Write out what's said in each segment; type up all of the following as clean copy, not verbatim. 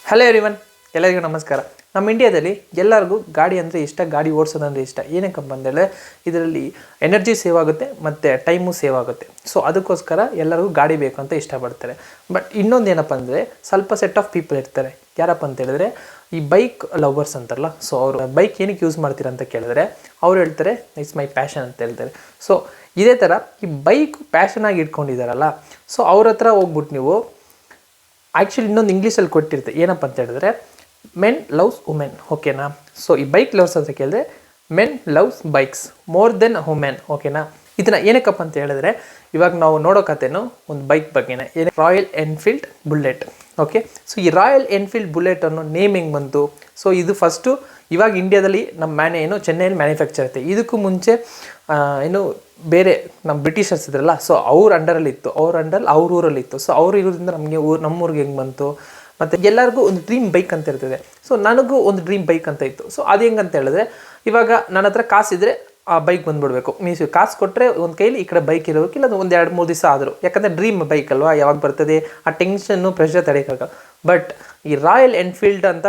Hello everyone, ಎಲ್ಲರಿಗೂ ನಮಸ್ಕಾರ. ನಮ್ಮ ಇಂಡಿಯಾದಲ್ಲಿ ಎಲ್ಲರಿಗೂ ಗಾಡಿ ಅಂದರೆ ಇಷ್ಟ, ಗಾಡಿ ಓಡಿಸೋದಂದರೆ ಇಷ್ಟ. ಏನಕ್ಕಪ್ಪ ಅಂದರೆ ಇದರಲ್ಲಿ ಎನರ್ಜಿ ಸೇವ್ ಆಗುತ್ತೆ ಮತ್ತು ಟೈಮು ಸೇವ್ ಆಗುತ್ತೆ. ಸೊ ಅದಕ್ಕೋಸ್ಕರ ಎಲ್ಲರಿಗೂ ಗಾಡಿ ಬೇಕು ಅಂತ ಇಷ್ಟಪಡ್ತಾರೆ. ಬಟ್ ಇನ್ನೊಂದು ಏನಪ್ಪ ಅಂದರೆ ಸ್ವಲ್ಪ ಸೆಟ್ ಆಫ್ ಪೀಪಲ್ ಇರ್ತಾರೆ. ಯಾರಪ್ಪ ಅಂತ ಹೇಳಿದ್ರೆ ಈ ಬೈಕ್ ಲವರ್ಸ್ ಅಂತಾರಲ್ಲ, ಸೊ ಅವರು ಬೈಕ್ ಏನಕ್ಕೆ ಯೂಸ್ ಮಾಡ್ತೀರಾ ಅಂತ ಕೇಳಿದ್ರೆ ಅವ್ರು ಹೇಳ್ತಾರೆ ಇಟ್ಸ್ ಮೈ ಪ್ಯಾಷನ್ ಅಂತ ಹೇಳ್ತಾರೆ. ಸೊ ಇದೇ ಥರ ಈ ಬೈಕ್ ಪ್ಯಾಷನಾಗಿ ಇಟ್ಕೊಂಡಿದ್ದಾರಲ್ಲ, ಸೊ ಅವ್ರ ಹತ್ರ ಹೋಗ್ಬಿಟ್ಟು ನೀವು ಆ್ಯಕ್ಚುಲಿ ಇನ್ನೊಂದು ಇಂಗ್ಲೀಷಲ್ಲಿ ಕೊಟ್ಟಿರುತ್ತೆ. ಏನಪ್ಪ ಅಂತ ಹೇಳಿದ್ರೆ ಮೆನ್ ಲವ್ಸ್ ವುಮೆನ್, ಓಕೆನಾ. ಸೊ ಈ ಬೈಕ್ ಲವ್ಸ್ ಅಂತ ಕೇಳಿದ್ರೆ men loves bikes more than women, ಓಕೆನಾ. ಇದನ್ನು ಏನಕ್ಕಪ್ಪ ಅಂತ ಹೇಳಿದ್ರೆ ಇವಾಗ ನಾವು ನೋಡೋ ಕಥೆನೂ ಒಂದು ಬೈಕ್ ಬಗ್ಗೆನೇ, royal Enfield bullet. Okay, so ಈ ರಾಯಲ್ ಎನ್ಫೀಲ್ಡ್ ಬುಲೆಟ್ ಅನ್ನೋ ನೇಮ್ ಹೆಂಗೆ ಬಂತು? ಸೊ ಇದು ಫಸ್ಟು ಇವಾಗ ಇಂಡಿಯಾದಲ್ಲಿ ನಮ್ಮ ಚೆನ್ನೈಯಲ್ಲಿ ಮ್ಯಾನುಫ್ಯಾಕ್ಚರ್ ಆಗುತ್ತೆ. ಇದಕ್ಕೂ ಮುಂಚೆ ಏನು ಬೇರೆ ನಮ್ಮ ಬ್ರಿಟಿಷರ್ಸ್ ಇದ್ರಲ್ಲ, ಸೊ ಅವ್ರ ಅಂಡರಲ್ಲಿತ್ತು, ಅವ್ರ ಊರಲ್ಲಿತ್ತು. ಸೊ ಅವ್ರ ಇರೋದ್ರಿಂದ ನಮಗೆ ನಮ್ಮೂರಿಗೆ ಹೆಂಗೆ ಬಂತು? ಮತ್ತು ಎಲ್ಲರಿಗೂ ಒಂದು ಡ್ರೀಮ್ ಬೈಕ್ ಅಂತ ಇರ್ತದೆ. ಸೊ ನನಗೂ ಒಂದು ಡ್ರೀಮ್ ಬೈಕ್ ಅಂತ ಇತ್ತು. ಸೊ ಅದು ಹೆಂಗಂತ ಹೇಳಿದ್ರೆ ಇವಾಗ ನನ್ನ ಹತ್ರ ಕಾಸಿದ್ರೆ ಆ ಬೈಕ್ ಬಂದುಬಿಡ್ಬೇಕು. ಮೀನ್ಸ್ ಕಾಸು ಕೊಟ್ಟರೆ ಒಂದು ಕೈಲಿ ಈ ಕಡೆ ಬೈಕ್ ಇರಬೇಕು, ಇಲ್ಲ ಒಂದು 2-3 ದಿವಸ ಆದರೂ. ಯಾಕಂದರೆ ಡ್ರೀಮ್ ಬೈಕ್ ಅಲ್ವಾ, ಯಾವಾಗ ಬರ್ತದೆ ಆ ಟೆನ್ಷನ್ನು ಪ್ರೆಷರ್ ತಡೆಯೋಕ್ಕಾಗ. ಬಟ್ ಈ ರಾಯಲ್ ಎನ್ಫೀಲ್ಡ್ ಅಂತ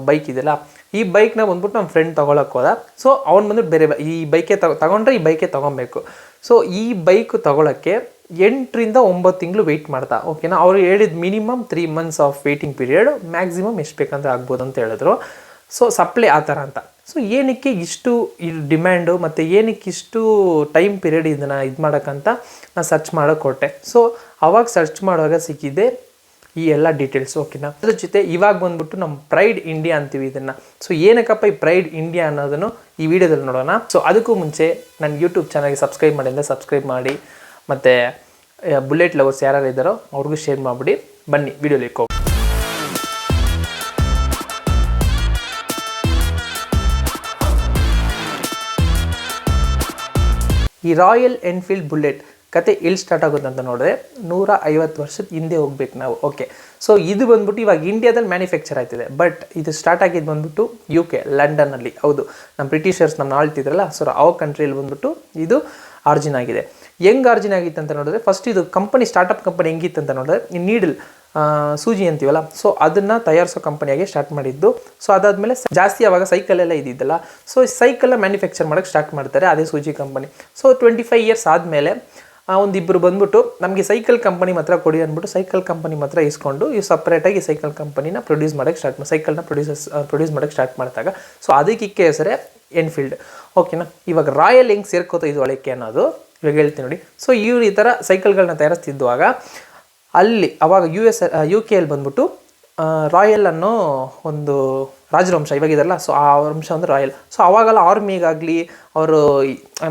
ಬೈಕ್ ಇದೆಯಲ್ಲ, ಈ ಬೈಕ್ನ ಬಂದ್ಬಿಟ್ಟು ನಮ್ಮ ಫ್ರೆಂಡ್ ತೊಗೊಳಕ್ಕೆ ಹೋದ. ಸೊ ಅವ್ನು ಬಂದ್ಬಿಟ್ಟು ಬೇರೆ ಈ ಬೈಕೇ ತಗೊಂಡ್ರೆ ಈ ಬೈಕೇ ತೊಗೊಬೇಕು. ಸೊ ಈ ಬೈಕ್ ತೊಗೊಳಕ್ಕೆ 8ರಿಂದ 9 ತಿಂಗಳು ವೆಯ್ಟ್ ಮಾಡ್ತಾ, ಓಕೆನಾ. ಅವರು ಹೇಳಿದ minimum 3 months of waiting period, maximum ಎಷ್ಟು ಬೇಕಂದ್ರೆ ಆಗ್ಬೋದು ಅಂತ ಹೇಳಿದ್ರು. ಸೊ ಸಪ್ಲೈ ಆ ಥರ ಅಂತ. ಸೊ ಏನಕ್ಕೆ ಇಷ್ಟು ಡಿಮ್ಯಾಂಡು ಮತ್ತು ಏನಕ್ಕೆ ಇಷ್ಟು ಟೈಮ್ ಪೀರಿಯಡ್ ಇದನ್ನು ಇದು ಮಾಡೋಕ್ಕಂತ ನಾನು ಸರ್ಚ್ ಮಾಡೋಕ್ಕೆ ಕೊಟ್ಟೆ. ಸೊ ಅವಾಗ ಸರ್ಚ್ ಮಾಡುವಾಗ ಸಿಕ್ಕಿದೆ ಈ ಎಲ್ಲ ಡೀಟೇಲ್ಸ್, ಓಕೆನಾ. ಅದ್ರ ಜೊತೆ ಇವಾಗ ಬಂದ್ಬಿಟ್ಟು ನಮ್ಮ ಪ್ರೈಡ್ ಇಂಡಿಯಾ ಅಂತೀವಿ ಇದನ್ನು. ಸೊ ಏನಕ್ಕಪ್ಪ ಈ ಪ್ರೈಡ್ ಇಂಡಿಯಾ ಅನ್ನೋದನ್ನು ಈ ವಿಡಿಯೋದಲ್ಲಿ ನೋಡೋಣ. ಸೊ ಅದಕ್ಕೂ ಮುಂಚೆ ನನ್ನ ಯೂಟ್ಯೂಬ್ ಚಾನಲ್ಗೆ ಸಬ್ಸ್ಕ್ರೈಬ್ ಮಾಡಿದ್ರೆ ಸಬ್ಸ್ಕ್ರೈಬ್ ಮಾಡಿ, ಮತ್ತು ಬುಲೆಟ್ ಲವರ್ಸ್ ಯಾರು ಇದ್ದಾರೋ ಅವ್ರಿಗೂ ಶೇರ್ ಮಾಡಿಬಿಡಿ. ಬನ್ನಿ ವಿಡಿಯೋಲಿಕ್ಕೆ ಹೋಗಿ. ಈ ರಾಯಲ್ ಎನ್ಫೀಲ್ಡ್ ಬುಲೆಟ್ ಕತೆ ಎಲ್ಲಿ ಸ್ಟಾರ್ಟ್ ಆಗುತ್ತೆ ಅಂತ ನೋಡಿದ್ರೆ 150 ವರ್ಷದ ಹಿಂದೆ ಹೋಗ್ಬೇಕು ನಾವು. ಓಕೆ, ಸೊ ಇದು ಬಂದ್ಬಿಟ್ಟು ಇವಾಗ ಇಂಡಿಯಾದಲ್ಲಿ ಮ್ಯಾನುಫ್ಯಾಕ್ಚರ್ ಆಯ್ತಿದೆ. ಬಟ್ ಇದು ಸ್ಟಾರ್ಟ್ ಆಗಿದ್ದು ಬಂದ್ಬಿಟ್ಟು UK ಲಂಡನ್ನಲ್ಲಿ. ಹೌದು, ನಮ್ಮ ಬ್ರಿಟಿಷರ್ಸ್ ನಮ್ಮ ಆಳ್ತಿದ್ರಲ್ಲ, ಸೊ ಆ ಕಂಟ್ರಿಯಲ್ಲಿ ಬಂದ್ಬಿಟ್ಟು ಇದು ಆರ್ಜಿನ್ ಆಗಿದೆ. ಹೆಂಗೆ ಆರ್ಜಿನ್ ಆಗಿತ್ತು ಅಂತ ನೋಡಿದ್ರೆ ಫಸ್ಟ್ ಇದು ಕಂಪನಿ ಸ್ಟಾರ್ಟಪ್ ಕಂಪನಿ ಹೆಂಗಿತ್ತು ಅಂತ ನೋಡಿದ್ರೆ ಈ ನೀಡಲ್ ಸೂಜಿ ಅಂತೀವಲ್ಲ, ಸೊ ಅದನ್ನು ತಯಾರಿಸೋ ಕಂಪನಿಯಾಗಿ ಸ್ಟಾರ್ಟ್ ಮಾಡಿದ್ದು. ಸೊ ಅದಾದಮೇಲೆ ಜಾಸ್ತಿ ಆವಾಗ ಸೈಕಲೆಲ್ಲ ಇದ್ದಿದ್ದಲ್ಲ, ಸೊ ಸೈಕಲ್ನ ಮ್ಯಾನುಫ್ಯಾಕ್ಚರ್ ಮಾಡೋಕ್ಕೆ ಸ್ಟಾರ್ಟ್ ಮಾಡ್ತಾರೆ ಅದೇ ಸೂಜಿ ಕಂಪನಿ. ಸೊ 25 years ಆದಮೇಲೆ ಒಂದಿಬ್ಬರು ಬಂದ್ಬಿಟ್ಟು ನಮಗೆ ಸೈಕಲ್ ಕಂಪನಿ ಮಾತ್ರ ಕೊಡಿ ಅಂದ್ಬಿಟ್ಟು ಸೈಕಲ್ ಕಂಪನಿ ಮಾತ್ರ ಇಸ್ಕೊಂಡು ಈ ಸಪ್ರೇಟಾಗಿ ಸೈಕಲ್ ಕಂಪನಿನ ಪ್ರೊಡ್ಯೂಸ್ ಮಾಡೋಕ್ಕೆ ಸೈಕಲ್ನ ಪ್ರೊಡ್ಯೂಸ್ ಮಾಡೋಕ್ಕೆ ಸ್ಟಾರ್ಟ್ ಮಾಡಿದಾಗ ಸೊ ಅದಕ್ಕೆ ಹೆಸರೇ ಎನ್ಫೀಲ್ಡ್, ಓಕೆನಾ. ಇವಾಗ ರಾಯಲ್ ಹೆಂಗೆ ಸೇರ್ಕೋತ ಇದು ಒಳಕ್ಕೆ ಅನ್ನೋದು ಇವಾಗ ಹೇಳ್ತೀನಿ ನೋಡಿ. ಸೊ ಇವ್ರು ಈ ಥರ ಸೈಕಲ್ಗಳನ್ನ ತಯಾರಿಸ್ತಿದ್ದುವಾಗ ಅಲ್ಲಿ ಅವಾಗ UK ಅಲ್ಲಿ ಬಂದ್ಬಿಟ್ಟು ರಾಯಲ್ ಅನ್ನೋ ಒಂದು ರಾಜವಂಶ ಇವಾಗಿದೆಲ್ಲ, ಸೊ ಆ ವಂಶ ಅಂದರೆ ರಾಯಲ್. ಸೊ ಅವಾಗೆಲ್ಲ ಆರ್ಮಿಗಾಗಲಿ ಅವರು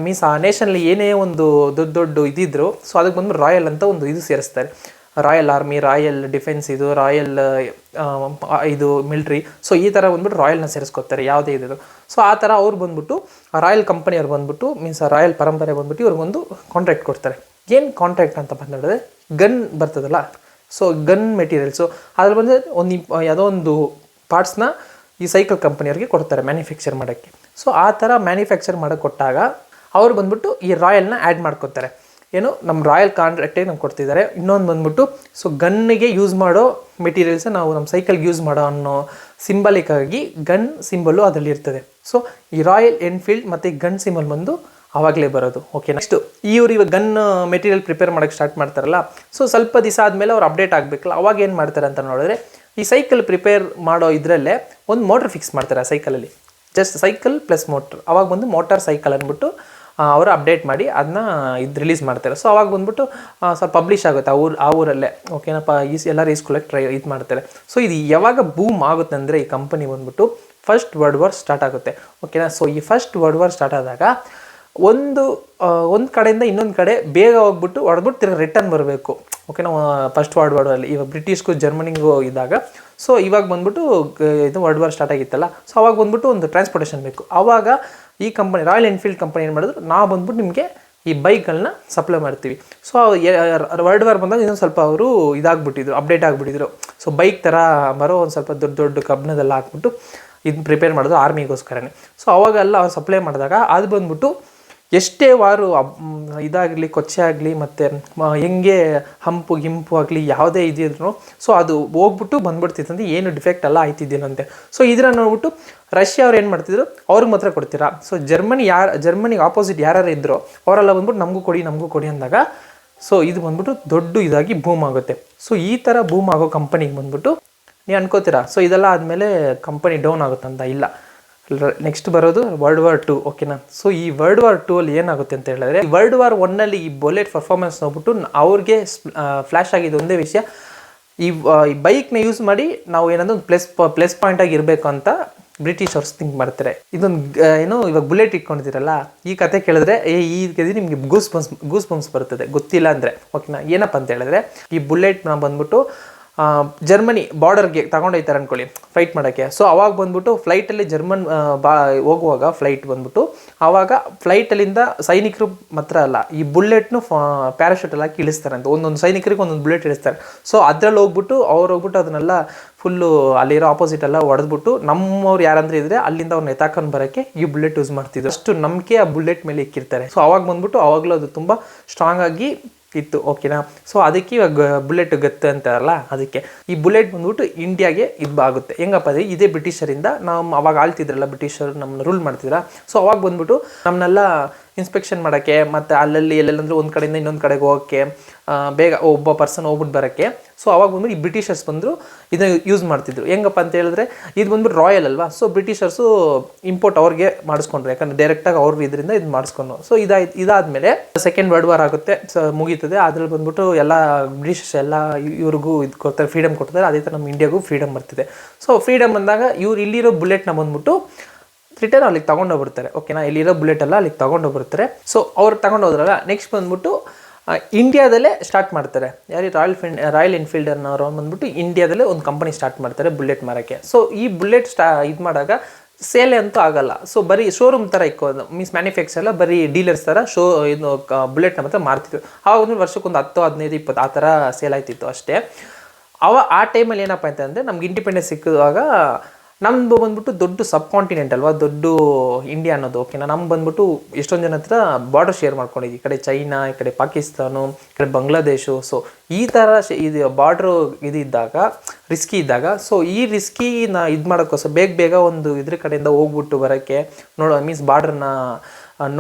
ಮೀನ್ಸ್ ಆ ನೇಷನಲ್ಲಿ ಏನೇ ಒಂದು ದೊಡ್ಡ ಇದಿದ್ರು, ಸೊ ಅದಕ್ಕೆ ಬಂದ್ಬಿಟ್ಟು ರಾಯಲ್ ಅಂತ ಒಂದು ಇದು ಸೇರಿಸ್ತಾರೆ. ರಾಯಲ್ ಆರ್ಮಿ, ರಾಯಲ್ ಡಿಫೆನ್ಸ್, ಇದು ರಾಯಲ್ ಇದು ಮಿಲ್ಟ್ರಿ. ಸೊ ಈ ಥರ ಬಂದ್ಬಿಟ್ಟು ರಾಯಲ್ನ ಸೇರಿಸ್ಕೊತಾರೆ ಯಾವುದೇ ಇದು. ಸೊ ಆ ಥರ ಅವ್ರು ಬಂದ್ಬಿಟ್ಟು ರಾಯಲ್ ಕಂಪನಿಯವ್ರು ಬಂದ್ಬಿಟ್ಟು ಮೀನ್ಸ್ ರಾಯಲ್ ಪರಂಪರೆ ಬಂದ್ಬಿಟ್ಟು ಇವ್ರಿಗೊಂದು ಕಾಂಟ್ರಾಕ್ಟ್ ಕೊಡ್ತಾರೆ. ಏನು ಕಾಂಟ್ರಾಕ್ಟ್ ಅಂತ ಬಂದಿಡಿದ್ರೆ ಗನ್ ಬರ್ತದಲ್ಲ, ಸೊ ಗನ್ ಮೆಟೀರಿಯಲ್ಸು ಅದ್ರಲ್ಲಿ ಬಂದರೆ ಯಾವುದೋ ಒಂದು ಪಾರ್ಟ್ಸ್ನ ಈ ಸೈಕಲ್ ಕಂಪನಿಯವ್ರಿಗೆ ಕೊಡ್ತಾರೆ ಮ್ಯಾನುಫ್ಯಾಕ್ಚರ್ ಮಾಡೋಕ್ಕೆ. ಸೊ ಆ ಥರ ಮ್ಯಾನುಫ್ಯಾಕ್ಚರ್ ಮಾಡೋಕ್ಕೆ ಕೊಟ್ಟಾಗ ಅವ್ರು ಬಂದ್ಬಿಟ್ಟು ಈ ರಾಯಲ್ನ ಆ್ಯಡ್ ಮಾಡ್ಕೊತಾರೆ. ಏನು ನಮ್ಮ ರಾಯಲ್ ಕಾಂಟ್ರಾಕ್ಟೇ ನಮ್ಗೆ ಕೊಡ್ತಿದ್ದಾರೆ. ಇನ್ನೊಂದು ಬಂದ್ಬಿಟ್ಟು ಸೊ ಗನ್ನಿಗೆ ಯೂಸ್ ಮಾಡೋ ಮೆಟೀರಿಯಲ್ಸ್ ನಾವು ನಮ್ಮ ಸೈಕಲ್ಗೆ ಯೂಸ್ ಮಾಡೋ ಅನ್ನೋ ಸಿಂಬಲಿಕ್ಕಾಗಿ ಗನ್ ಸಿಂಬಲ್ಲು ಅದರಲ್ಲಿ ಇರ್ತದೆ. ಸೊ ಈ ರಾಯಲ್ ಎನ್ಫೀಲ್ಡ್ ಮತ್ತು ಈ ಗನ್ ಸಿಂಬಲ್ ಬಂದು ಆವಾಗಲೇ ಬರೋದು, ಓಕೆ. ನೆಕ್ಸ್ಟು ಇವ್ರು ಇವಾಗ ಗನ್ ಮೆಟೀರಿಯಲ್ ಪ್ರಿಪೇರ್ ಮಾಡೋಕ್ಕೆ ಸ್ಟಾರ್ಟ್ ಮಾಡ್ತಾರಲ್ಲ, ಸೊ ಸ್ವಲ್ಪ ದಿವಸ ಆದಮೇಲೆ ಅವ್ರು ಅಪ್ಡೇಟ್ ಆಗಬೇಕಲ್ಲ, ಅವಾಗ ಏನು ಮಾಡ್ತಾರೆ ಅಂತ ನೋಡಿದ್ರೆ ಈ ಸೈಕಲ್ ಪ್ರಿಪೇರ್ ಮಾಡೋ ಇದರಲ್ಲೇ ಒಂದು ಮೋಟ್ರ್ ಫಿಕ್ಸ್ ಮಾಡ್ತಾರೆ ಆ ಸೈಕಲಲ್ಲಿ. ಜಸ್ಟ್ ಸೈಕಲ್ ಪ್ಲಸ್ ಮೋಟ್ರ್, ಅವಾಗ ಬಂದು ಮೋಟಾರ್ ಸೈಕಲ್ ಅಂದ್ಬಿಟ್ಟು ಅವರು ಅಪ್ಡೇಟ್ ಮಾಡಿ ಅದನ್ನ ರಿಲೀಸ್ ಮಾಡ್ತಾರೆ. ಸೊ ಅವಾಗ ಬಂದ್ಬಿಟ್ಟು ಸ್ವಲ್ಪ ಪಬ್ಲಿಷ್ ಆಗುತ್ತೆ ಆ ಊರಲ್ಲೇ, ಓಕೆನಪ್ಪ. ಎಲ್ಲರೂ ಈಸ್ಕೊಳ್ಳೋಕ್ಕೆ ಇದು ಮಾಡ್ತಾರೆ. ಸೊ ಇದು ಯಾವಾಗ ಬೂಮ್ ಆಗುತ್ತೆ ಅಂದರೆ ಈ ಕಂಪನಿ ಬಂದ್ಬಿಟ್ಟು ಫಸ್ಟ್ ವರ್ಲ್ಡ್ ವಾರ್ ಸ್ಟಾರ್ಟ್ ಆಗುತ್ತೆ, ಓಕೆನಾ. ಸೊ ಈ ಫಸ್ಟ್ ವರ್ಲ್ಡ್ ವಾರ್ ಸ್ಟಾರ್ಟ್ ಆದಾಗ ಒಂದು ಕಡೆಯಿಂದ ಇನ್ನೊಂದು ಕಡೆ ಬೇಗ ಹೋಗ್ಬಿಟ್ಟು ಹೊಡೆದ್ಬಿಟ್ಟು ತಿರ್ಗಿ ರಿಟರ್ನ್ ಬರಬೇಕು, ಓಕೆನಾ. ಫಸ್ಟ್ ವರ್ಲ್ಡ್ ವಾರಲ್ಲಿ ಇವಾಗ ಬ್ರಿಟಿಷ್ಗೂ ಜರ್ಮನಿಗೂ ಇದ್ದಾಗ, ಸೊ ಇವಾಗ ಬಂದ್ಬಿಟ್ಟು ಇದು ವರ್ಲ್ಡ್ ವಾರ್ ಸ್ಟಾರ್ಟ್ ಆಗಿತ್ತಲ್ಲ, ಸೊ ಅವಾಗ ಬಂದ್ಬಿಟ್ಟು ಒಂದು ಟ್ರಾನ್ಸ್ಪೋರ್ಟೇಷನ್ ಬೇಕು. ಆವಾಗ ಈ ಕಂಪನಿ ರಾಯಲ್ ಎನ್ಫೀಲ್ಡ್ ಕಂಪನಿ ಏನು ಮಾಡಿದ್ರು, ನಾವು ಬಂದ್ಬಿಟ್ಟು ನಿಮಗೆ ಈ ಬೈಕ್ಗಳನ್ನ ಸಪ್ಲೈ ಮಾಡ್ತೀವಿ. ಸೊ ವರ್ಲ್ಡ್ ವಾರ್ ಬಂದಾಗ ಇನ್ನೊಂದು ಸ್ವಲ್ಪ ಅವರು ಇದಾಗ್ಬಿಟ್ಟಿದ್ರು, ಅಪ್ಡೇಟ್ ಆಗಿಬಿಟ್ಟಿದ್ರು. ಸೊ ಬೈಕ್ ಥರ ಬರೋ ಒಂದು ಸ್ವಲ್ಪ ದೊಡ್ಡ ಕಬ್ಬಿಣದೆಲ್ಲ ಹಾಕ್ಬಿಟ್ಟು ಇದನ್ನ ಪ್ರಿಪೇರ್ ಮಾಡೋದು ಆರ್ಮಿಗೋಸ್ಕರನೇ. ಸೊ ಅವಾಗೆಲ್ಲ ಅವ್ರು ಸಪ್ಲೈ ಮಾಡಿದಾಗ ಅದು ಬಂದ್ಬಿಟ್ಟು ಎಷ್ಟೇ ವಾರು ಇದಾಗಲಿ ಕೊಚ್ಚೆ ಆಗಲಿ ಮತ್ತು ಹೆಂಗೆ ಹಂಪು ಗಿಂಪು ಆಗಲಿ ಯಾವುದೇ ಇದಿದ್ರು ಸೊ ಅದು ಹೋಗ್ಬಿಟ್ಟು ಬಂದ್ಬಿಡ್ತಿತ್ತಂತೆ, ಏನು ಡಿಫೆಕ್ಟ್ ಎಲ್ಲ ಆಯ್ತಿದ್ದಿಲ್ಲಂತೆ. ಸೊ ಇದನ್ನ ನೋಡ್ಬಿಟ್ಟು ರಷ್ಯಾ ಅವ್ರು ಏನು ಮಾಡ್ತಿದ್ರು, ಅವ್ರಿಗೆ ಮಾತ್ರ ಕೊಡ್ತೀರಾ. ಸೊ ಜರ್ಮನಿಗೆ ಆಪೋಸಿಟ್ ಯಾರು ಇದ್ರು ಅವರೆಲ್ಲ ಬಂದ್ಬಿಟ್ಟು ನಮಗೂ ಕೊಡಿ ಅಂದಾಗ ಸೊ ಇದು ಬಂದ್ಬಿಟ್ಟು ದೊಡ್ಡ ಇದಾಗಿ ಬೂಮ್ ಆಗುತ್ತೆ. ಸೊ ಈ ಥರ ಬೂಮ್ ಆಗೋ ಕಂಪನಿಗೆ ಬಂದ್ಬಿಟ್ಟು ನೀವು ಅನ್ಕೋತೀರಾ ಸೊ ಇದೆಲ್ಲ ಆದಮೇಲೆ ಕಂಪನಿ ಡೌನ್ ಆಗುತ್ತಂತ. ಇಲ್ಲ, ನೆಕ್ಸ್ಟ್ ಬರೋದು ವರ್ಲ್ಡ್ ವಾರ್ 2. ಓಕೆನಾ. ಸೊ ಈ ವರ್ಲ್ಡ್ ವಾರ್ 2 ಅಲ್ಲಿ ಏನಾಗುತ್ತೆ ಅಂತ ಹೇಳಿದ್ರೆ, ವರ್ಲ್ಡ್ ವಾರ್ 1 ಈ ಬುಲೆಟ್ ಪರ್ಫಾರ್ಮೆನ್ಸ್ ನೋಡ್ಬಿಟ್ಟು ಅವ್ರಿಗೆ ಫ್ಲ್ಯಾಶ್ ಆಗಿದ್ದು ಒಂದೇ ವಿಷಯ, ಈ ಬೈಕ್ನ ಯೂಸ್ ಮಾಡಿ ನಾವು ಏನಂದ್ರೆ ಒಂದು ಪ್ಲಸ್ ಪಾಯಿಂಟ್ ಆಗಿ ಇರಬೇಕು ಅಂತ ಬ್ರಿಟಿಷ್ ಅವ್ರು ಥಿಂಕ್ ಮಾಡ್ತಾರೆ. ಇದೊಂದು ಏನು ಇವಾಗ ಬುಲೆಟ್ ಇಟ್ಕೊಂಡಿದ್ದೀರಲ್ಲ, ಈ ಕತೆ ಕೇಳಿದ್ರೆ ಈ ನಿಮಗೆ ಗೂಸ್ ಬಂಪ್ಸ್ ಬರ್ತದೆ, ಗೊತ್ತಿಲ್ಲ ಅಂದರೆ. ಓಕೆನಾ. ಏನಪ್ಪ ಅಂತ ಹೇಳಿದ್ರೆ, ಈ ಬುಲೆಟ್ನ ಬಂದ್ಬಿಟ್ಟು ಜರ್ಮನಿ ಬಾರ್ಡರ್ಗೆ ತಗೊಂಡೋಯ್ತಾರೆ ಅನ್ಕೊಳ್ಳಿ ಫೈಟ್ ಮಾಡೋಕ್ಕೆ. ಸೊ ಅವಾಗ ಬಂದ್ಬಿಟ್ಟು ಫ್ಲೈಟಲ್ಲಿ ಹೋಗುವಾಗ ಫ್ಲೈಟ್ ಬಂದ್ಬಿಟ್ಟು ಆವಾಗ ಫ್ಲೈಟಲ್ಲಿಂದ ಸೈನಿಕರು ಮಾತ್ರ ಅಲ್ಲ, ಈ ಬುಲೆಟ್ನು ಪ್ಯಾರಾಶೂಟಲ್ಲಿ ಹಾಕಿ ಇಳಿಸ್ತಾರೆ ಅಂತ. ಒಂದೊಂದು ಸೈನಿಕರಿಗೆ ಒಂದೊಂದು ಬುಲೆಟ್ ಇಳಿಸ್ತಾರೆ. ಸೊ ಅದ್ರಲ್ಲಿ ಹೋಗ್ಬಿಟ್ಟು ಹೋಗ್ಬಿಟ್ಟು ಅದನ್ನೆಲ್ಲ ಫುಲ್ಲು ಅಲ್ಲಿರೋ ಆಪೋಸಿಟ್ ಎಲ್ಲ ಹೊಡೆದ್ಬಿಟ್ಟು ನಮ್ಮವ್ರು ಯಾರಂದ್ರೆ ಇದ್ರೆ ಅಲ್ಲಿಂದ ಅವ್ರನ್ನ ಎತ್ತಾಕೊಂಡು ಬರೋಕ್ಕೆ ಈ ಬುಲೆಟ್ ಯೂಸ್ ಮಾಡ್ತಿದ್ರು. ಅಷ್ಟು ನಂಬಿಕೆ ಆ ಬುಲೆಟ್ ಮೇಲೆ ಇಕ್ಕಿರ್ತಾರೆ. ಸೊ ಅವಾಗ ಬಂದ್ಬಿಟ್ಟು ಅವಾಗಲೂ ಅದು ತುಂಬ ಸ್ಟ್ರಾಂಗ್ ಆಗಿ ಇತ್ತು. ಓಕೆನಾ. ಸೊ ಅದಕ್ಕೆ ಇವಾಗ ಬುಲೆಟ್ ಗತ್ತು ಅಂತಾರಲ್ಲ, ಅದಕ್ಕೆ ಈ ಬುಲೆಟ್ ಬಂದ್ಬಿಟ್ಟು ಇಂಡಿಯಾಗೆ ಇದು ಆಗುತ್ತೆ. ಹೆಂಗಪ್ಪ ಅಂದರೆ ಇದೇ ಬ್ರಿಟಿಷರಿಂದ ನಾವು ಅವಾಗ ಆಳ್ತಿದ್ರಲ್ಲ, ಬ್ರಿಟಿಷರು ನಮ್ಮನ್ನ ರೂಲ್ ಮಾಡ್ತಿದ್ರ. ಸೊ ಅವಾಗ ಬಂದ್ಬಿಟ್ಟು ನಮ್ಮನ್ನೆಲ್ಲ ಇನ್ಸ್ಪೆಕ್ಷನ್ ಮಾಡೋಕ್ಕೆ ಮತ್ತು ಅಲ್ಲಲ್ಲಿ ಎಲ್ಲೆಲ್ಲಂದ್ರೆ ಒಂದು ಕಡೆಯಿಂದ ಇನ್ನೊಂದು ಕಡೆಗೆ ಹೋಗೋಕ್ಕೆ ಬೇಗ ಒಬ್ಬ ಪರ್ಸನ್ ಹೋಗ್ಬಿಟ್ಟು ಬರೋಕ್ಕೆ. ಸೊ ಅವಾಗ ಬಂದ್ಬಿಟ್ಟು ಈ ಬ್ರಿಟಿಷರ್ಸ್ ಬಂದರು ಇದನ್ನು ಯೂಸ್ ಮಾಡ್ತಿದ್ರು. ಹೆಂಗಪ್ಪ ಅಂತ ಹೇಳಿದ್ರೆ ಇದು ಬಂದ್ಬಿಟ್ಟು ರಾಯಲ್ ಅಲ್ವಾ. ಸೊ ಬ್ರಿಟಿಷರ್ಸು ಇಂಪೋರ್ಟ್ ಅವ್ರಿಗೆ ಮಾಡಿಸ್ಕೊಂಡ್ರು, ಯಾಕಂದರೆ ಡೈರೆಕ್ಟಾಗಿ ಅವ್ರು ಇದರಿಂದ ಇದು ಮಾಡಿಸ್ಕೊಂಡು. ಸೊ ಇದಾದಮೇಲೆ ಸೆಕೆಂಡ್ ವರ್ಲ್ಡ್ ವಾರ್ ಆಗುತ್ತೆ, ಮುಗೀತದೆ. ಅದ್ರಲ್ಲಿ ಬಂದ್ಬಿಟ್ಟು ಎಲ್ಲ ಬ್ರಿಟಿಷರ್ಸ್ ಎಲ್ಲ ಇವ್ರಿಗೂ ಇದು ಕೊಡ್ತಾರೆ, ಫ್ರೀಡಮ್ ಕೊಡ್ತಾರೆ. ಅದೇ ಥರ ನಮ್ಮ ಇಂಡಿಯಾಗೂ ಫ್ರೀಡಮ್ ಬರ್ತಿದೆ. ಸೊ ಫ್ರೀಡಮ್ ಬಂದಾಗ ಇವ್ರು ಇಲ್ಲಿರೋ ಬುಲೆಟ್ನ ಬಂದ್ಬಿಟ್ಟು ರಿಟರ್ನ್ ಅಲ್ಲಿಗೆ ತೊಗೊಂಡೋಗ್ಬಿಡ್ತಾರೆ. ಓಕೆನಾ. ಇಲ್ಲಿರೋ ಬುಲೆಟ್ ಎಲ್ಲ ಅಲ್ಲಿಗೆ ತೊಗೊಂಡೋಗ್ಬಿಡ್ತಾರೆ. ಸೊ ಅವ್ರು ತೊಗೊಂಡೋದ್ರಲ್ಲ, ನೆಕ್ಸ್ಟ್ ಬಂದ್ಬಿಟ್ಟು ಇಂಡಿಯಾದಲ್ಲೇ ಸ್ಟಾರ್ಟ್ ಮಾಡ್ತಾರೆ. ರಾಯಲ್ ಎನ್ಫೀಲ್ಡ್ ಅನ್ನೋರು ಬಂದ್ಬಿಟ್ಟು ಇಂಡಿಯಾದಲ್ಲೇ ಒಂದು ಕಂಪನಿ ಸ್ಟಾರ್ಟ್ ಮಾಡ್ತಾರೆ ಬುಲೆಟ್ ಮಾರೋಕ್ಕೆ. ಸೊ ಈ ಬುಲೆಟ್ ಇದು ಮಾಡಾಗ ಸೇಲೆ ಅಂತೂ ಆಗಲ್ಲ. ಸೊ ಬರೀ ಶೋರೂಮ್ ಥರ ಇಕ್ಕೋದು, ಮೀನ್ಸ್ ಮ್ಯಾನುಫ್ಯಾಕ್ಚರ್ ಎಲ್ಲ ಬರೀ ಡೀಲರ್ಸ್ ಥರ ಇದು ಬುಲೆಟ್ನ ಮಾತ್ರ ಮಾರ್ತಿದ್ರು. ಆವಾಗ ಒಂದು ವರ್ಷಕ್ಕೊಂದು 10, 15, 20 ಆ ಥರ ಸೇಲ್ ಆಯ್ತಿತ್ತು ಅಷ್ಟೇ. ಆ ಟೈಮಲ್ಲಿ ಏನಪ್ಪ ಅಂತಂದರೆ ನಮ್ಗೆ ಇಂಡಿಪೆಂಡೆನ್ಸ್ ಸಿಕ್ಕಿದಾಗ ನಮ್ಮದು ಬಂದ್ಬಿಟ್ಟು ದೊಡ್ಡ ಸಬ್ ಕಾಂಟಿನೆಂಟ್ ಅಲ್ವಾ, ದೊಡ್ಡ ಇಂಡಿಯಾ ಅನ್ನೋದು. ಓಕೆನಾ. ನಮ್ಗೆ ಬಂದ್ಬಿಟ್ಟು ಎಷ್ಟೊಂದು ಜನ ಹತ್ರ ಬಾರ್ಡರ್ ಶೇರ್ ಮಾಡ್ಕೊಂಡಿದ್ವಿ. ಈ ಕಡೆ ಚೈನಾ, ಈ ಕಡೆ ಪಾಕಿಸ್ತಾನ, ಈ ಕಡೆ ಬಾಂಗ್ಲಾದೇಶು. ಸೊ ಈ ಥರ ಇದು ಬಾರ್ಡ್ರು ಇದ್ದಾಗ ರಿಸ್ಕಿ ಇದ್ದಾಗ, ಸೊ ಈ ರಿಸ್ಕಿನ ಇದು ಮಾಡೋಕ್ಕೋಸ್ಕರ ಬೇಗ ಒಂದು ಇದ್ರ ಕಡೆಯಿಂದ ಹೋಗ್ಬಿಟ್ಟು ಬರೋಕ್ಕೆ ಮೀನ್ಸ್ ಬಾರ್ಡ್ರನ್ನ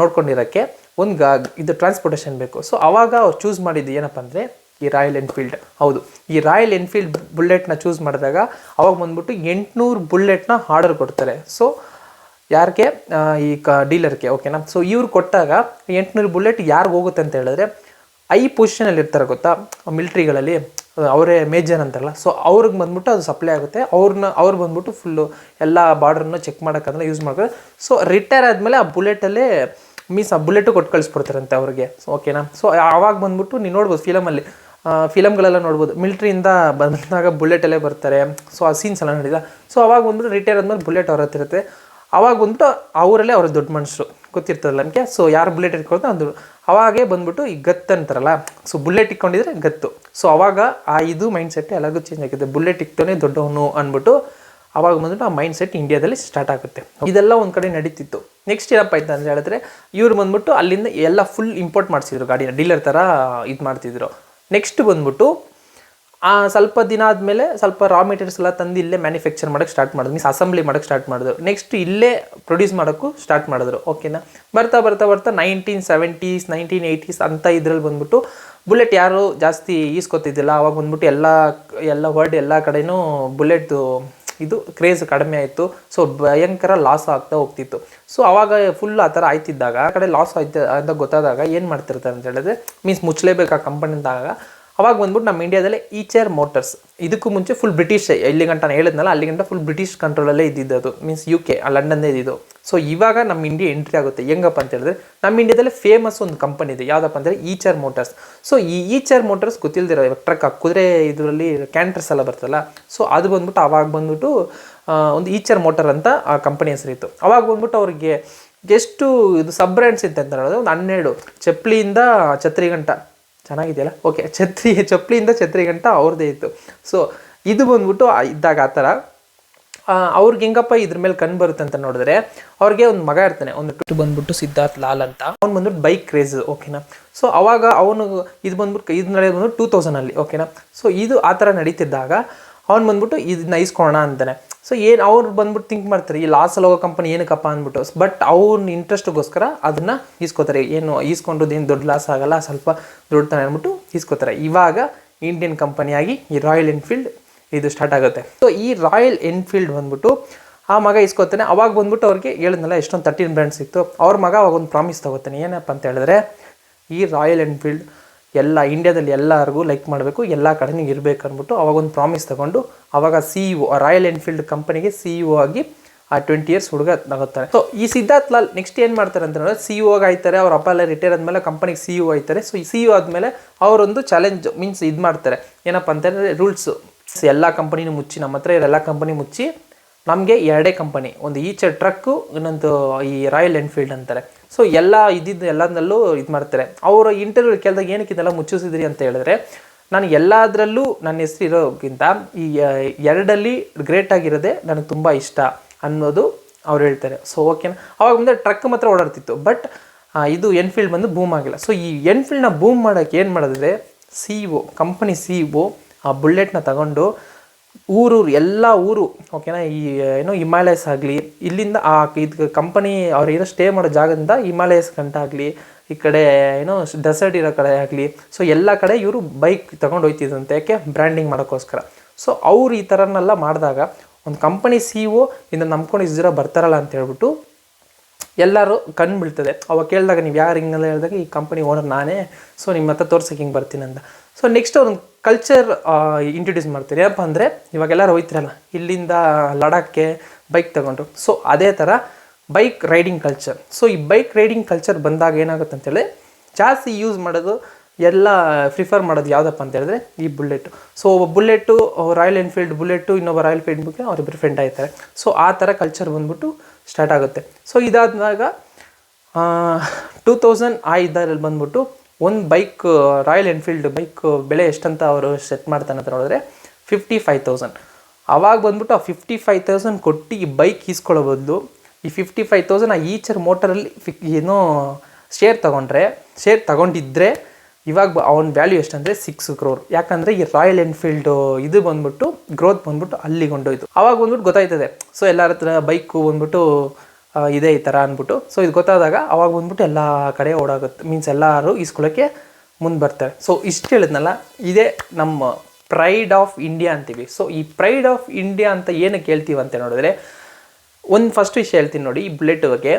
ನೋಡ್ಕೊಂಡಿರೋಕ್ಕೆ ಒಂದು ಇದು ಟ್ರಾನ್ಸ್ಪೋರ್ಟೇಷನ್ ಬೇಕು. ಸೊ ಆವಾಗ ಅವ್ರು ಚೂಸ್ ಮಾಡಿದ್ದು ಏನಪ್ಪ ಅಂದರೆ ಈ ರಾಯಲ್ ಎನ್ಫೀಲ್ಡ್. ಹೌದು, ಈ ರಾಯಲ್ ಎನ್ಫೀಲ್ಡ್ ಬುಲೆಟ್ನ ಚೂಸ್ ಮಾಡಿದಾಗ ಅವಾಗ ಬಂದ್ಬಿಟ್ಟು 800 ಬುಲೆಟ್ನ ಆರ್ಡರ್ ಕೊಡ್ತಾರೆ. ಸೊ ಯಾರಿಗೆ, ಈ ಡೀಲರ್ಗೆ. ಓಕೆನಾ. ಸೊ ಇವ್ರು ಕೊಟ್ಟಾಗ 800 ಬುಲೆಟ್ ಯಾರಿಗೆ ಹೋಗುತ್ತೆ ಅಂತ ಹೇಳಿದ್ರೆ ಪೊಸಿಷನಲ್ಲಿ ಇರ್ತಾರೆ ಗೊತ್ತಾ ಮಿಲ್ಟ್ರಿಗಳಲ್ಲಿ, ಅವರೇ ಮೇಜರ್ ಅಂತಾರಲ್ಲ. ಸೊ ಅವ್ರಿಗೆ ಬಂದ್ಬಿಟ್ಟು ಅದು ಸಪ್ಲೈ ಆಗುತ್ತೆ. ಅವ್ರು ಬಂದ್ಬಿಟ್ಟು ಫುಲ್ಲು ಎಲ್ಲ ಬಾರ್ಡ್ರನ್ನ ಚೆಕ್ ಮಾಡೋಕ್ಕಂದ್ರೆ ಯೂಸ್ ಮಾಡ್ತಾರೆ. ಸೊ ರಿಟೈರ್ ಆದಮೇಲೆ ಆ ಬುಲೆಟಲ್ಲೇ ಮೀನ್ಸ್ ಆ ಬುಲೆಟು ಕೊಟ್ಟು ಕಳಿಸ್ಬಿಡ್ತಾರಂತೆ ಅವ್ರಿಗೆ. ಸೊ ಓಕೆನಾ. ಸೊ ಆವಾಗ ಬಂದ್ಬಿಟ್ಟು ನೀವು ನೋಡ್ಬೋದು ಫಿಲಮ್ಗಳೆಲ್ಲ ನೋಡ್ಬೋದು, ಮಿಲ್ಟ್ರಿಯಿಂದ ಬಂದಾಗ ಬುಲೆಟಲ್ಲೇ ಬರ್ತಾರೆ. ಸೊ ಆ ಸೀನ್ಸ್ ಎಲ್ಲ ನೋಡಿದ. ಸೊ ಅವಾಗ ಬಂದ್ಬಿಟ್ಟು ರಿಟೈರ್ ಆದ್ಮೇಲೆ ಬುಲೆಟ್ ಅವ್ರ ಹತ್ರ ಇರುತ್ತೆ. ಅವಾಗ ಬಂದ್ಬಿಟ್ಟು ಅವರಲ್ಲೇ ಅವ್ರ ದೊಡ್ಡ ಮನುಷ್ಯರು ಗೊತ್ತಿರ್ತದಲ್ಲ ನಮಗೆ. ಸೊ ಯಾರು ಬುಲೆಟ್ ಇಟ್ಕೊಳ್ತಾರೆ ಅದು ಅವಾಗೇ ಬಂದ್ಬಿಟ್ಟು ಈ ಗತ್ತು ಅಂತಾರಲ್ಲ. ಸೊ ಬುಲೆಟ್ ಇಟ್ಕೊಂಡಿದ್ರೆ ಗತ್ತು. ಸೊ ಅವಾಗ ಆ ಇದು ಮೈಂಡ್ ಸೆಟ್ ಎಲ್ಲರಿಗೂ ಚೇಂಜ್ ಆಗುತ್ತೆ. ಬುಲೆಟ್ ಇಕ್ತಾನೆ ದೊಡ್ಡವನು ಅಂದ್ಬಿಟ್ಟು ಅವಾಗ ಬಂದ್ಬಿಟ್ಟು ಆ ಮೈಂಡ್ ಸೆಟ್ ಇಂಡಿಯಾದಲ್ಲಿ ಸ್ಟಾರ್ಟ್ ಆಗುತ್ತೆ. ಇದೆಲ್ಲ ಒಂದು ಕಡೆ ನಡೀತಿತ್ತು. ನೆಕ್ಸ್ಟ್ ಏನಪ್ಪ ಆಯ್ತು ಅಂತ ಹೇಳಿದ್ರೆ, ಇವ್ರು ಬಂದ್ಬಿಟ್ಟು ಅಲ್ಲಿಂದ ಎಲ್ಲ ಫುಲ್ ಇಂಪೋರ್ಟ್ ಮಾಡಿಸಿದ್ರು ಗಾಡಿನ, ಡೀಲರ್ ಥರ ಇದು ಮಾಡ್ತಿದ್ರು. ನೆಕ್ಸ್ಟ್ ಬಂದ್ಬಿಟ್ಟು ಸ್ವಲ್ಪ ದಿನ ಆದಮೇಲೆ ಸ್ವಲ್ಪ ರಾ ಮೆಟೀರಿಯಲ್ಸ್ ಎಲ್ಲ ತಂದು ಇಲ್ಲೇ ಮ್ಯಾನುಫ್ಯಾಕ್ಚರ್ ಮಾಡೋಕ್ಕೆ ಸ್ಟಾರ್ಟ್ ಮಾಡಿದ್ರು, ಮೀನ್ಸ್ ಅಸೆಂಬ್ಲಿ ಮಾಡೋಕ್ಕೆ ಸ್ಟಾರ್ಟ್ ಮಾಡಿದ್ರು. ನೆಕ್ಸ್ಟ್ ಇಲ್ಲೇ ಪ್ರೊಡ್ಯೂಸ್ ಮಾಡೋಕ್ಕೂ ಸ್ಟಾರ್ಟ್ ಮಾಡಿದ್ರು. ಓಕೆನಾ. ಬರ್ತಾ 1970s 1980s ಅಂತ ಇದ್ರಲ್ಲಿ ಬಂದ್ಬಿಟ್ಟು ಬುಲೆಟ್ ಯಾರು ಜಾಸ್ತಿ ಈಸ್ಕೊತಿದ್ದಿಲ್ಲ. ಅವಾಗ ಬಂದ್ಬಿಟ್ಟು ಎಲ್ಲ ಕಡೆನೂ ಬುಲೆಟ್ ಇದು ಕ್ರೇಜ್ ಕಡಿಮೆ ಆಯಿತು. ಸೊ ಭಯಂಕರ ಲಾಸ್ ಆಗ್ತಾ ಹೋಗ್ತಿತ್ತು. ಸೊ ಅವಾಗ ಫುಲ್ ಆ ಥರ ಆಯ್ತಿದ್ದಾಗ, ಆ ಕಡೆ ಲಾಸ್ ಆಯ್ತು ಅಂತ ಗೊತ್ತಾದಾಗ ಏನು ಮಾಡ್ತಿರ್ತಾರೆ ಅಂತ ಹೇಳಿದ್ರೆ, ಮೀನ್ಸ್ ಮುಚ್ಚಲೇಬೇಕು ಆ ಕಂಪನಿ ಅಂದಾಗ ಅವಾಗ ಬಂದ್ಬಿಟ್ಟು ನಮ್ಮ ಇಂಡಿಯಾದಲ್ಲೇ ಈಚರ್ ಮೋಟರ್ಸ್, ಇದಕ್ಕೂ ಮುಂಚೆ ಫುಲ್ ಬ್ರಿಟಿಷ್, ಇಲ್ಲಿ ಗಂಟ ನಾನು ಹೇಳಿದ್ನಲ್ಲ ಅಲ್ಲಿ ಗಂಟ ಫುಲ್ ಬ್ರಿಟಿಷ್ ಕಂಟ್ರೋಲಲ್ಲೇ ಇದ್ದಿದ್ದು, ಮೀನ್ಸ್ UK ಲಂಡನ್ನೇ ಇದ್ದಿದ್ದು. ಸೊ ಇವಾಗ ನಮ್ಮ ಇಂಡಿಯಾ ಎಂಟ್ರಿ ಆಗುತ್ತೆ. ಹೆಂಗಪ್ಪ ಅಂತ ಹೇಳಿದ್ರೆ, ನಮ್ಮ ಇಂಡಿಯಾದಲ್ಲಿ ಫೇಮಸ್ ಒಂದು ಕಂಪನಿ ಇದೆ, ಯಾವುದಪ್ಪ ಅಂದರೆ ಈಚರ್ ಮೋಟರ್ಸ್. ಸೊ ಈ ಈಚರ್ ಮೋಟರ್ಸ್ ಗೊತ್ತಿಲ್ದಿರೋ ಟ್ರಕ್ ಕುದುರೆ ಇದರಲ್ಲಿ ಕ್ಯಾಂಟರ್ಸ್ ಎಲ್ಲ ಬರ್ತಲ್ಲ. ಸೊ ಅದು ಬಂದ್ಬಿಟ್ಟು ಅವಾಗ ಬಂದ್ಬಿಟ್ಟು ಒಂದು ಈಚರ್ ಮೋಟರ್ ಅಂತ ಆ ಕಂಪನಿ ಹೆಸರಿತ್ತು. ಅವಾಗ ಬಂದ್ಬಿಟ್ಟು ಅವ್ರಿಗೆ ಎಷ್ಟು ಇದು ಸಬ್ ಬ್ರ್ಯಾಂಡ್ಸ್ ಇತ್ತು ಅಂತ ಹೇಳೋದು, ಒಂದು 12 ಚಪ್ಪಲಿಯಿಂದ ಛತ್ರಿ ಗಂಟ, ಚೆನ್ನಾಗಿದೆಯಲ್ಲ. ಓಕೆ, ಚಪ್ಪಲಿಯಿಂದ ಛತ್ರಿ ಗಂಟ ಅವ್ರದ್ದೇ ಇತ್ತು. ಸೊ ಇದು ಬಂದ್ಬಿಟ್ಟು ಇದ್ದಾಗ ಆ ಥರ ಅವ್ರಿಗೆ ಹೆಂಗಪ್ಪ ಇದ್ರ ಮೇಲೆ ಕಣ್ ಬರುತ್ತೆ ಅಂತ ನೋಡಿದ್ರೆ, ಅವ್ರಿಗೆ ಒಂದು ಮಗ ಇರ್ತಾನೆ, ಒಂದು ಬಂದ್ಬಿಟ್ಟು ಸಿದ್ಧಾರ್ಥ್ ಲಾಲ್ ಅಂತ. ಅವ್ನು ಬಂದ್ಬಿಟ್ಟು ಬೈಕ್ ಕ್ರೇಜ್, ಓಕೆನಾ. ಸೊ ಅವಾಗ ಅವನು ಇದು ಬಂದ್ಬಿಟ್ಟು ಇದು ನಡೆಯೋದು ಬಂದು 2000 ಓಕೆನಾ. ಸೊ ಇದು ಆ ಥರ ನಡೀತಿದ್ದಾಗ ಅವ್ನು ಬಂದ್ಬಿಟ್ಟು ಇದನ್ನ ಇಸ್ಕೊಳ್ಳೋಣ ಅಂತಾನೆ. ಸೊ ಏನು ಅವ್ರು ಬಂದ್ಬಿಟ್ಟು ಥಿಂಕ್ ಮಾಡ್ತಾರೆ, ಈ ಲಾಸಲ್ಲಿ ಹೋಗೋ ಕಂಪನಿ ಏನಕ್ಕಪ್ಪ ಅಂದ್ಬಿಟ್ಟು. ಬಟ್ ಅವ್ನ ಇಂಟ್ರೆಸ್ಟ್ಗೋಸ್ಕರ ಅದನ್ನು ಈಸ್ಕೋತಾರೆ. ಏನು ಈಸ್ಕೊಂಡ್ರದ್ದು ಏನು ದೊಡ್ಡ ಲಾಸ್ ಆಗಲ್ಲ, ಸ್ವಲ್ಪ ದುಡ್ಡು ತಾನೆ ಅಂದ್ಬಿಟ್ಟು ಈಸ್ಕೋತಾರೆ. ಇವಾಗ ಇಂಡಿಯನ್ ಕಂಪನಿಯಾಗಿ ಈ ರಾಯಲ್ ಎನ್ಫೀಲ್ಡ್ ಇದು ಸ್ಟಾರ್ಟ್ ಆಗುತ್ತೆ. ಸೊ ಈ ರಾಯಲ್ ಎನ್ಫೀಲ್ಡ್ ಬಂದ್ಬಿಟ್ಟು ಆ ಮಗ ಇಸ್ಕೋತಾನೆ. ಅವಾಗ ಬಂದ್ಬಿಟ್ಟು ಅವ್ರಿಗೆ ಹೇಳಿದ್ನಲ್ಲ ಎಷ್ಟೊಂದು 13 ಬ್ರ್ಯಾಂಡ್ ಸಿಕ್ತು. ಅವ್ರ ಮಗ ಅವಾಗ ಒಂದು ಪ್ರಾಮಿಸ್ ತಗೋತಾನೆ, ಏನಪ್ಪ ಅಂತ ಹೇಳಿದ್ರೆ ಈ ರಾಯಲ್ ಎನ್ಫೀಲ್ಡ್ ಎಲ್ಲ ಇಂಡಿಯಾದಲ್ಲಿ ಎಲ್ಲರಿಗೂ ಲೈಕ್ ಮಾಡಬೇಕು, ಎಲ್ಲ ಕಡೆನೂ ಇರಬೇಕು ಅಂದ್ಬಿಟ್ಟು ಅವಾಗ ಒಂದು ಪ್ರಾಮಿಸ್ ತಗೊಂಡು ಅವಾಗ CEO ರಾಯಲ್ ಎನ್ಫೀಲ್ಡ್ ಕಂಪನಿಗೆ CEO ಆಗಿ ಆ 20 ಇಯರ್ಸ್ ಹುಡುಗ ತಗೋತಾರೆ. ಸೊ ಈ ಸಿದ್ಧಾರ್ಥ್ ಲಾಲ್ ನೆಕ್ಸ್ಟ್ ಏನು ಮಾಡ್ತಾರೆ ಅಂತ ಹೇಳಿದ್ರೆ CEO ಆಗಿ ಆಯ್ತಾರೆ. ಅವ್ರ ಅಪ್ಪ ಎಲ್ಲ ರಿಟೈರ್ ಆದಮೇಲೆ ಕಂಪನಿಗೆ CEO ಆಯ್ತಾರೆ. ಸೊ ಈ CEO ಆದಮೇಲೆ ಅವರೊಂದು ಚಾಲೆಂಜ್ ಮೀನ್ಸ್ ಇದು ಮಾಡ್ತಾರೆ, ಏನಪ್ಪ ಅಂತಂದರೆ ರೂಲ್ಸು ಎಲ್ಲ ಕಂಪನಿನೂ ಮುಚ್ಚಿ, ನಮ್ಮ ಹತ್ರ ಇರೋ ಎಲ್ಲ ಕಂಪನಿ ಮುಚ್ಚಿ ನಮಗೆ 2 ಕಂಪನಿ, ಒಂದು ಈಚರ್ ಟ್ರಕ್ಕು, ಇನ್ನೊಂದು ಈ ರಾಯಲ್ ಎನ್ಫೀಲ್ಡ್ ಅಂತಾರೆ. ಸೊ ಎಲ್ಲ ಇದ್ದಿದ್ದು ಎಲ್ಲದರಲ್ಲೂ ಇದು ಮಾಡ್ತಾರೆ. ಅವರು ಇಂಟರ್ವ್ಯೂ ಕೇಳಿದಾಗ ಏನಕ್ಕೆ ಇದೆಲ್ಲ ಮುಚ್ಚಿಸಿದ್ರಿ ಅಂತ ಹೇಳಿದ್ರೆ, ನಾನು ಎಲ್ಲದರಲ್ಲೂ ನನ್ನ ಹೆಸರು ಇರೋಕ್ಕಿಂತ ಈ 2ಅಲ್ಲಿ ಗ್ರೇಟ್ ಆಗಿರೋದೇ ನನಗೆ ತುಂಬ ಇಷ್ಟ ಅನ್ನೋದು ಅವ್ರು ಹೇಳ್ತಾರೆ. ಸೊ ಓಕೆನಾ. ಅವಾಗ ಮುಂದೆ ಟ್ರಕ್ ಮಾತ್ರ ಓಡಾಡ್ತಿತ್ತು, ಬಟ್ ಇದು ಎನ್ಫೀಲ್ಡ್ ಬಂದು ಬೂಮ್ ಆಗಿಲ್ಲ. ಸೊ ಈ ಎನ್ಫೀಲ್ಡ್ನ ಬೂಮ್ ಮಾಡೋಕ್ಕೆ ಏನು ಮಾಡಿದ್ರೆ ಕಂಪನಿ CEO ಆ ಬುಲೆಟ್ನ ತಗೊಂಡು ಎಲ್ಲ ಊರು ಓಕೆನಾ, ಈ ಏನೋ ಹಿಮಾಲಯಸ್ ಆಗಲಿ, ಇಲ್ಲಿಂದ ಆ ಇದು ಕಂಪನಿ ಅವ್ರು ಏನೋ ಸ್ಟೇ ಮಾಡೋ ಜಾಗದಿಂದ ಹಿಮಾಲಯಸ್ ಗಂಟಾಗಲಿ, ಈ ಕಡೆ ಏನೋ ಡೆಸರ್ಟ್ ಇರೋ ಕಡೆ ಆಗಲಿ, ಸೊ ಎಲ್ಲ ಕಡೆ ಇವರು ಬೈಕ್ ತೊಗೊಂಡು ಹೋಗ್ತಿದ್ದಂತೆ. ಯಾಕೆ? ಬ್ರ್ಯಾಂಡಿಂಗ್ ಮಾಡೋಕ್ಕೋಸ್ಕರ. ಸೊ ಅವ್ರು ಈ ಥರನೆಲ್ಲ ಮಾಡಿದಾಗ ಒಂದು ಕಂಪನಿ CEO ಇಂದ ನಂಬ್ಕೊಂಡು ಇಷ್ಟು ಜನ ಬರ್ತಾರಲ್ಲ ಅಂತ ಹೇಳ್ಬಿಟ್ಟು ಎಲ್ಲರೂ ಕಣ್ಣು ಬೀಳ್ತದೆ. ಅವಾಗ ಕೇಳಿದಾಗ ನೀವು ಯಾರು ಹಿಂಗೆಲ್ಲ ಹೇಳಿದಾಗ ಈ ಕಂಪನಿ ಓನರ್ ನಾನೇ, ಸೊ ನಿಮ್ಮ ಹತ್ರ ತೋರ್ಸಕ್ಕೆ ಹಿಂಗೆ ಬರ್ತೀನಿ ಅಂತ. ಸೊ ನೆಕ್ಸ್ಟ್ ಅವ್ರೊಂದು ಕಲ್ಚರ್ ಇಂಟ್ರೊಡ್ಯೂಸ್ ಮಾಡ್ತಾರೆ. ಏನಪ್ಪ ಅಂದರೆ ಇವಾಗೆಲ್ಲರೂ ಹೋಯ್ತಿರಲ್ಲ ಇಲ್ಲಿಂದ ಲಡಾಖ್ಗೆ ಬೈಕ್ ತಗೊಂಡ್ರು. ಸೊ ಅದೇ ಥರ ಬೈಕ್ ರೈಡಿಂಗ್ ಕಲ್ಚರ್. ಸೊ ಈ ಬೈಕ್ ರೈಡಿಂಗ್ ಕಲ್ಚರ್ ಬಂದಾಗ ಏನಾಗುತ್ತೆ ಅಂತೇಳಿ ಜಾಸ್ತಿ ಯೂಸ್ ಮಾಡೋದು ಎಲ್ಲ ಪ್ರಿಫರ್ ಮಾಡೋದು ಯಾವುದಪ್ಪ ಅಂತ ಹೇಳಿದ್ರೆ ಈ bullet. So bullet royal Enfield bullet, ಇನ್ನೊಬ್ಬ ರಾಯಲ್ ಎನ್ಫೀಲ್ಡ್ ಬಗ್ಗೆ ಅವರಿಬ್ಬರು ಫ್ರೆಂಡ್ ಆಯ್ತಾರೆ. ಸೊ ಆ ಥರ ಕಲ್ಚರ್ ಬಂದ್ಬಿಟ್ಟು ಸ್ಟಾರ್ಟ್ ಆಗುತ್ತೆ. ಸೊ ಇದಾದಾಗ 2000 ಆ ಇದರಲ್ಲಿ ಬಂದ್ಬಿಟ್ಟು ಒಂದು ಬೈಕ್ ರಾಯಲ್ ಎನ್ಫೀಲ್ಡ್ ಬೈಕ್ ಬೆಲೆ ಎಷ್ಟಂತ ಅವರು ಸೆಟ್ ಮಾಡ್ತಾನೆ ಅಂತ ನೋಡಿದ್ರೆ 55,000. ಅವಾಗ ಬಂದ್ಬಿಟ್ಟು ಆ 55,000 ಕೊಟ್ಟು ಈ ಬೈಕ್ ಈಸ್ಕೊಳ್ಳೋ ಬದಲು ಈ 55,000 ಆ ಈಚರ್ ಮೋಟರಲ್ಲಿ ಏನೋ ಶೇರ್ ತಗೊಂಡಿದ್ದರೆ ಇವಾಗ ಅವನ ವ್ಯಾಲ್ಯೂ ಎಷ್ಟಂದರೆ 6 crore. ಯಾಕಂದರೆ ಈ ರಾಯಲ್ ಎನ್ಫೀಲ್ಡು ಇದು ಬಂದ್ಬಿಟ್ಟು ಗ್ರೋತ್ ಬಂದ್ಬಿಟ್ಟು ಅಲ್ಲಿಗೆ ಹೊಂಟೋಯ್ತು. ಅವಾಗ ಬಂದ್ಬಿಟ್ಟು ಗೊತ್ತಾಯ್ತದೆ. ಸೊ ಎಲ್ಲರ ಹತ್ರ ಬೈಕು ಬಂದ್ಬಿಟ್ಟು ಇದೆ ಈ ಥರ ಅಂದ್ಬಿಟ್ಟು. ಸೊ ಇದು ಗೊತ್ತಾದಾಗ ಅವಾಗ ಬಂದ್ಬಿಟ್ಟು ಎಲ್ಲ ಕಡೆ ಓಡಾಗುತ್ತೆ, ಮೀನ್ಸ್ ಎಲ್ಲರೂ ಈಸ್ಕೊಳ್ಳೋಕ್ಕೆ ಮುಂದೆ ಬರ್ತಾರೆ. ಸೊ ಇಷ್ಟು ಹೇಳಿದ್ನಲ್ಲ, ಇದೇ ನಮ್ಮ ಪ್ರೈಡ್ ಆಫ್ ಇಂಡಿಯಾ ಅಂತೀವಿ. ಸೊ ಈ ಪ್ರೈಡ್ ಆಫ್ ಇಂಡಿಯಾ ಅಂತ ಏನಕ್ಕೆ ಹೇಳ್ತೀವಿ ಅಂತ ನೋಡಿದ್ರೆ, ಒಂದು ಫಸ್ಟ್ ವಿಷಯ ಹೇಳ್ತೀನಿ ನೋಡಿ. ಈ ಬುಲೆಟ್ ಬಗ್ಗೆ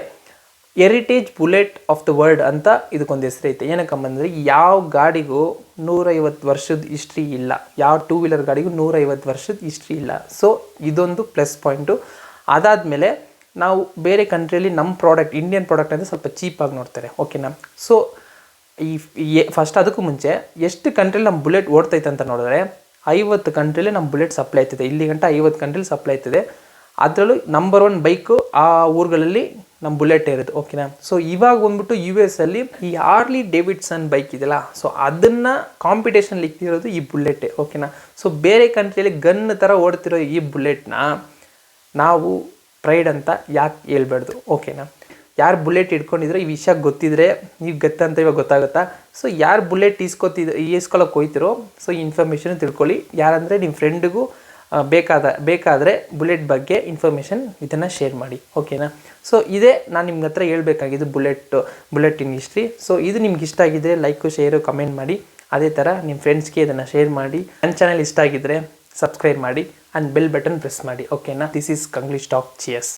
heritage bullet of the world ಅಂತ ಇದಕ್ಕೊಂದು ಹೆಸರು ಐತೆ. ಏನಕ್ಕಂಬಂದರೆ ಯಾವ ಗಾಡಿಗೂ 150 ವರ್ಷದ ಹಿಸ್ಟ್ರಿ ಇಲ್ಲ, ಯಾವ 2 ವೀಲರ್ ಗಾಡಿಗೂ 150 ವರ್ಷದ ಹಿಸ್ಟ್ರಿ ಇಲ್ಲ. ಸೊ ಇದೊಂದು ಪ್ಲಸ್ ಪಾಯಿಂಟು. ಅದಾದಮೇಲೆ ನಾವು ಬೇರೆ ಕಂಟ್ರಿಯಲ್ಲಿ ನಮ್ಮ ಪ್ರಾಡಕ್ಟ್ ಇಂಡಿಯನ್ ಪ್ರಾಡಕ್ಟ್ ಅಂದರೆ ಸ್ವಲ್ಪ ಚೀಪಾಗಿ ನೋಡ್ತಾರೆ, ಓಕೆನಾ. ಸೊ ಫಸ್ಟ್ ಅದಕ್ಕೂ ಮುಂಚೆ ಎಷ್ಟು ಕಂಟ್ರಿಲಿ ನಮ್ಮ ಬುಲೆಟ್ ಓಡ್ತೈತೆ ಅಂತ ನೋಡಿದ್ರೆ 50 ಕಂಟ್ರಿಲಿ ನಮ್ಮ ಬುಲೆಟ್ ಸಪ್ಲೈ ಆಯ್ತಿದೆ. ಇಲ್ಲಿ ಗಂಟ 50 ಕಂಟ್ರಿಲಿ ಸಪ್ಲೈ ಆಯ್ತಿದೆ. ಅದರಲ್ಲೂ ನಂಬರ್ 1 ಬೈಕು ಆ ಊರುಗಳಲ್ಲಿ ನಮ್ಮ ಬುಲೆಟ್ ಇರೋದು, ಓಕೆನಾ. ಸೊ ಇವಾಗ ಬಂದ್ಬಿಟ್ಟು US ಅಲ್ಲಿ ಈ ಹಾರ್ಲಿ ಡೇವಿಡ್ಸನ್ ಬೈಕ್ ಇದೆಯಲ್ಲ, ಸೊ ಅದನ್ನು ಕಾಂಪಿಟೇಷನ್ಲಿ ಇಕ್ತಿರೋದು ಈ ಬುಲೆಟೇ, ಓಕೆನಾ. ಸೊ ಬೇರೆ ಕಂಟ್ರಿಯಲ್ಲಿ ಗನ್ ಥರ ಓಡ್ತಿರೋ ಈ ಬುಲೆಟ್ನ ನಾವು ಪ್ರೈಡ್ ಅಂತ ಯಾಕೆ ಹೇಳ್ಬಾರ್ದು, ಓಕೆನಾ. ಯಾರು ಬುಲೆಟ್ ಇಟ್ಕೊಂಡಿದ್ರೆ ಈ ವಿಷಯ ಗೊತ್ತಿದ್ರೆ ನೀವು ಗೊತ್ತಂತ ಇವಾಗ ಗೊತ್ತಾಗುತ್ತಾ. ಸೊ ಯಾರು ಬುಲೆಟ್ ಈಸ್ಕೊಳ್ಳೋಕೆ ಹೋಯ್ತಿರೋ ಸೊ ಈ ಇನ್ಫಾರ್ಮೇಷನ್ ತಿಳ್ಕೊಳ್ಳಿ. ಯಾರಂದರೆ ನಿಮ್ಮ ಫ್ರೆಂಡಿಗೂ ಬೇಕಾದರೆ ಬುಲೆಟ್ ಬಗ್ಗೆ ಇನ್ಫಾರ್ಮೇಷನ್ ಇದನ್ನು ಶೇರ್ ಮಾಡಿ, ಓಕೆನಾ. ಸೊ ಇದೇ ನಾನು ನಿಮ್ಮ ಹತ್ರ ಹೇಳ್ಬೇಕಾಗಿದ್ದು ಬುಲೆಟಿನ್ ಹಿಸ್ಟ್ರಿ. ಸೊ ಇದು ನಿಮ್ಗೆ ಇಷ್ಟ ಆಗಿದ್ದರೆ ಲೈಕು ಶೇರು ಕಮೆಂಟ್ ಮಾಡಿ. ಅದೇ ಥರ ನಿಮ್ಮ ಫ್ರೆಂಡ್ಸ್ಗೆ ಇದನ್ನು ಶೇರ್ ಮಾಡಿ. ನನ್ನ ಚಾನಲ್ ಇಷ್ಟ ಆಗಿದ್ದರೆ ಸಬ್ಸ್ಕ್ರೈಬ್ ಮಾಡಿ ಆ್ಯಂಡ್ ಬೆಲ್ ಬಟನ್ ಪ್ರೆಸ್ ಮಾಡಿ, ಓಕೆನಾ. This is Kanglish talk. Cheers.